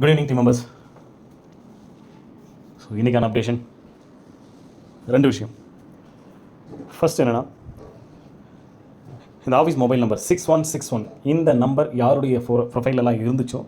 Good evening team members. So இன்றைக்கான updation ரெண்டு விஷயம். ஃபர்ஸ்ட் என்னென்னா, இந்த ஆஃபீஸ் மொபைல் நம்பர் 6161 இந்த நம்பர் யாருடைய ப்ரொஃபைலெல்லாம் இருந்துச்சோ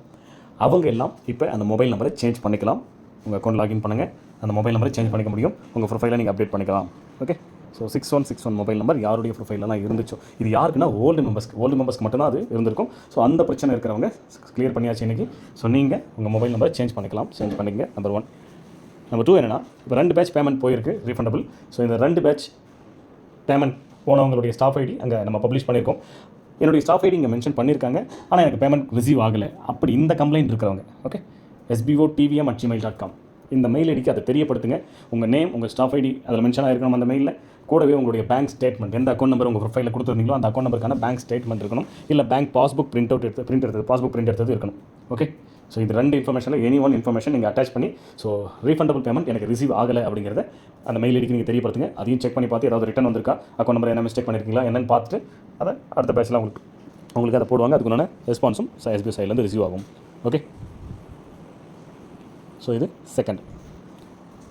அவங்க எல்லாம் இப்போ அந்த மொபைல் நம்பரை சேஞ்ச் பண்ணிக்கலாம். உங்கள் அக்கௌண்ட் லாகின் பண்ணுங்கள், அந்த மொபைல் நம்பரை சேஞ்ச் பண்ணிக்க முடியும். உங்கள் ப்ரொஃபைலை நீங்கள் அப்டேட் பண்ணிக்கலாம். ஓகே. ஸோ 6161 மொபைல் நம்பர் யாருடைய ப்ரொஃபைலெல்லாம் இருந்துச்சோ, இது யாருக்குன்னா ஓல்டு மெம்பர்ஸ்க்கு மட்டும்தான் அது இருந்திருக்கும். ஸோ அந்த பிரச்சனை இருக்கிறவங்க கிளியர் பண்ணியாச்சு இன்றைக்கி. ஸோ நீங்கள் உங்கள் மொபைல் நம்பரை சேஞ்ச் பண்ணிக்கலாம். சேஞ்ச் பண்ணிக்கங்க. நம்பர் 1. நம்பர் 2 என்னென்னா, இப்போ 2 பேட்ச் பேமெண்ட் போயிருக்கு ரீஃபண்டபிள். ஸோ இந்த 2 பேட்ச் பேமெண்ட் போனவங்களுடைய ஸ்டாஃப் ஐடி அங்கே நம்ம பப்ளிஷ் பண்ணியிருக்கோம். என்னுடைய ஸ்டாஃப் ஐடி இங்கே மென்ஷன் பண்ணியிருக்காங்க, ஆனால் எனக்கு பேமெண்ட் ரிசீவ் ஆகலை. அப்படி இந்த கம்ப்ளைண்ட் இருக்கிறவங்க ஓகே, sbo.tvm@gmail.com இந்த மெயில் ஐடிக்கு அதை தெரியப்படுத்துங்க. உங்கள் நேம், உங்கள் ஸ்டாஃப் ஐடி அதில் மென்ஷன் ஆகிருக்கணும் அந்த மெயிலில். கூடவே உங்களுடைய பேங்க் ஸ்டேட்மெண்ட், எந்த அக்கௌண்ட் நம்பர் உங்கள் ப்ரொஃபைலில் கொடுத்துருந்தீங்களோ அந்த அக்கௌண்ட் நம்பருக்கான பேங்க் ஸ்டேட்மெண்ட் இருக்கணும். இல்லை பேங்க் பாஸ்புக் பிரிண்ட் எடுத்தது இருக்கணும். ஓகே. ஸோ இது 2 இன்ஃபர்மேஷனில் எனி ஒன் இன்ஃபர்மேஷன் நீங்கள் அட்டாச் பண்ணி, ஸோ ரீஃபண்டபிள் பேமெண்ட் எனக்கு ரிசீவ் ஆகலை அப்படிங்கிறத அந்த மெயில் ஐடிக்கு நீங்கள் தெரியப்படுத்துங்க. அதையும் செக் பண்ணி பார்த்து ஏதாவது ரிட்டன் வந்திருக்கா, அக்கௌண்ட் நம்பர் என்ன மிஸ்டேக் பண்ணியிருக்கீங்களா என்னென்னு பார்த்துட்டு அதை அடுத்த பேட்சில் உங்களுக்கு அதை போடுவாங்க. அதுக்குண்டான ரெஸ்பான்ஸும் SBI சைட்லேருந்து ரிசீவ் ஆகும். ஓகே. ஸோ இது செகண்ட்.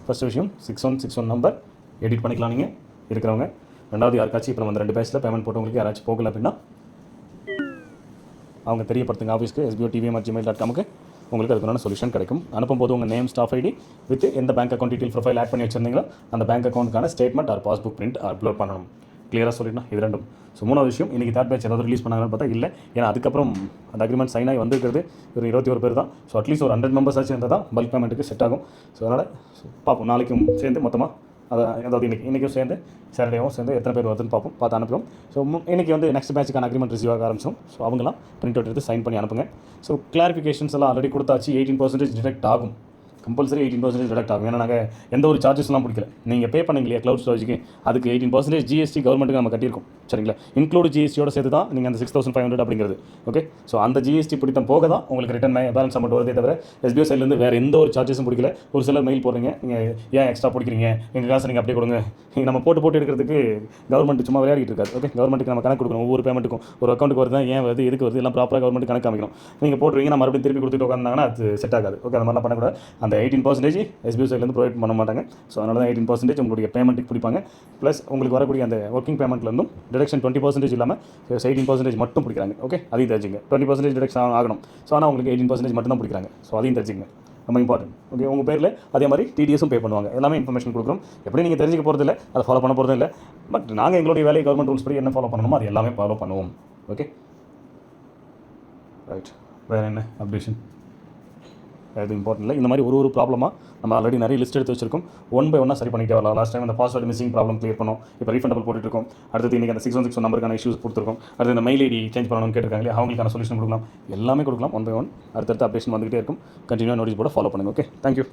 ஃபஸ்ட் விஷயம் 6161 நம்பர் எடிட் பண்ணிக்கலாம் நீங்கள் இருக்கிறவங்க. ரெண்டாவது, யாருக்காச்சும் இப்போ நம்ம அந்த 2 பேட்சில் பேமெண்ட் போட்டவங்களுக்கு யாராச்சும் போகலை அப்படின்னா அவங்க தெரியப்படுத்துங்க ஆஃபீஸ்க்கு sbo.tvm@gmail.com உங்களுக்கு அதுக்கான சொல்யூஷன் கிடைக்கும். அனுப்பும்போது உங்கள் நேம், ஸ்டாஃப் ஐடி வித் எந்த bank account detail profile add பண்ணி வச்சிருந்தீங்களோ அந்த பேங்க் அக்கௌண்ட்டுக்கான statement or passbook print upload பண்ணணும். கிளியராக சொல்லிடணும். இது 2. ஸோ 3வது விஷயம், இன்றைக்கி 3rd பேட்ச் ஏதாவது ரிலீஸ் பண்ணாங்கன்னு பார்த்தா இல்லை. ஏன்னா அதுக்கப்புறம் அந்த அக்ரிமெண்ட் சைன் ஆகி வந்திருக்கிறது ஒரு 21 பேர் தான். ஸோ அட்லீஸ்ட் ஒரு 100 மெம்பர்ஸ் ஆச்சு இருந்தால் தான் பல்க் பேமெண்ட்டுக்கு செட் ஆகும். ஸோ அதனால் பார்ப்போம், நாளைக்கும் சேர்ந்து மொத்தமாக அதாவது இன்றைக்கும் சேர்ந்து சாட்டர்டேவும் சேர்ந்து எத்தனை பேர் வருதுன்னு பார்த்து அனுப்புவோம். ஸோ இன்றைக்கி வந்து நெக்ஸ்ட் பேட்சுக்கான அக்ரிமெண்ட் ரிசீவ் ஆக ஆரம்பிச்சோம். ஸோ அவங்களாம் பிரிண்ட் அவுட் எடுத்து சைன் பண்ணி அனுப்புங்க. ஸோ கிளாரிஃபிகேஷன்ஸ் எல்லாம் ஆல்ரெடி கொடுத்தாச்சு. 18% டிடெக்ட் ஆகும். கம்பல்சரி 18% டிடெக்ட் ஆகும். ஏன்னா நாங்கள் எந்த ஒரு சார்ஜஸ்லாம் பிடிக்கல. நீங்கள் பே பண்ணீங்க இல்லையா க்ளவுட் ஸ்டோரேஜுக்கு, அதுக்கு 18% ஜிஎஸ்டி கவர்மெண்ட்டுக்கு நம்ம கட்டியிருக்கோம். சரிங்களா? இன்க்ளூட் ஜிஎஸ்டியோட சேர்த்து தான் நீங்கள் அந்த 6500 அப்படிங்கிறது. ஓகே. ஸோ அந்த ஜிஎஸ்டி பிடித்தம் போக தான் உங்களுக்கு ரிட்டன் பேலன்ஸ் அமௌண்ட் வருதே தவிர SBI சைட்லேருந்து வேறு எந்த ஒரு சார்ஜஸும் பிடிக்கல. ஒரு சிலர் மெயில் போடுறீங்க, நீங்கள் ஏன் எக்ஸ்ட்ரா பிடிக்கிறீங்க, எங்கள் காசு நீங்கள் அப்படியே கொடுங்க. நம்ம போட்டு எடுக்கிறதுக்கு கவர்மெண்ட் சும்மா விளையாடிட்டு இருக்காது. ஓகே. கவர்மெண்ட்டுக்கு நம்ம கணக்கு கொடுக்கணும். ஒவ்வொரு பேமெண்ட்டுக்கும் ஒரு அக்கௌண்ட்டுக்கு வருது, ஏன் வருது, எதுக்கு வருது, எல்லாம் ப்ராப்பராக கவர்மெண்ட் கணக்கு காமிக்கணும். நீங்கள் போட்டுருவீங்க, நான் மறுபடியும் திருப்பி கொடுத்துட்டு உட்காந்தாங்கன்னா அது செட் ஆகாது. ஓகே. அந்த மாதிரிலாம் பண்ணக்கூடாது. அந்த 18% SBI சைட்லேருந்து ப்ரொவைட் பண்ண மாட்டாங்க. ஸோ அதனால தான் 18% உங்களுடைய பேமெண்ட்டுக்கு பிடிப்பாங்க. ப்ளஸ் உங்களுக்கு வரக்கூடிய அந்த ஒர்க்கிங் பேமெண்ட்லேருந்தும் டிடக்ஷன் 20% இல்லாமல் 18% மட்டும் பிடிக்கிறாங்க. ஓகே. அதையும் தெரிஞ்சுங்க. 20% டிடக்ஷன் ஆகணும். ஸோ ஆனால் உங்களுக்கு 18% மட்டும் தான் பிடிக்கிறாங்க. ஸோ அதையும் தெரிஞ்சுங்க. ரொம்ப இம்பார்ட்டன்ட். ஓகே. உங்கள் பேரில் அதே மாதிரி TDSும் பே பண்ணுவாங்க. எல்லாமே இன்ஃபர்மேஷன் கொடுக்குறோம். எப்படி நீங்கள் தெரிஞ்சுக்க போகிறது இல்லை, அதை ஃபாலோ பண்ண போகிறதும் இல்லை. பட் நாங்கள் எங்களுடைய வேலையை கவர்மெண்ட் ரூல்ஸ் படி என்ன ஃபாலோ பண்ணணுமோ அது எல்லாமே ஃபாலோ பண்ணுவோம். ஓகே. ரைட். வேறு என்ன அப்டேஷன்? அது இம்பார்ட்டன்ட் இல்லை. இந்த மாதிரி ஒரு ப்ராப்ளமாக நம்ம ஆல்ரெடி நிறைய லிஸ்ட் எடுத்து வச்சிருக்கோம். 1 by 1 சரி பண்ணிட்டே வரலாம். லாஸ்ட் டைம் அந்த பாஸ்வேர்டு மிஸ்ஸிங் ப்ராப்ளம் கிளியர் பண்ணோம். இப்போ ரீஃபண்டபிள் போட்டுருக்கோம். அடுத்து இன்றைக்கி அந்த 6161 நம்பருக்கான இஷ்யூஸ் கொடுத்துருக்கோம். அடுத்து இந்த மெயில் ஐடி சேஞ்ச் பண்ணணும்னு கேட்டிருக்காங்களே, அவங்களுக்கான சொல்யூஷன் கொடுக்கலாம். எல்லாமே கொடுக்கலாம். 1 by 1 அடுத்தடுத்த அப்டேஷன் வந்துகிட்டே இருக்கும். கண்டினியூவாக நோட்டீஸ் போர்டை ஃபாலோ பண்ணுங்கள். ஓகே. தேங்க்யூ.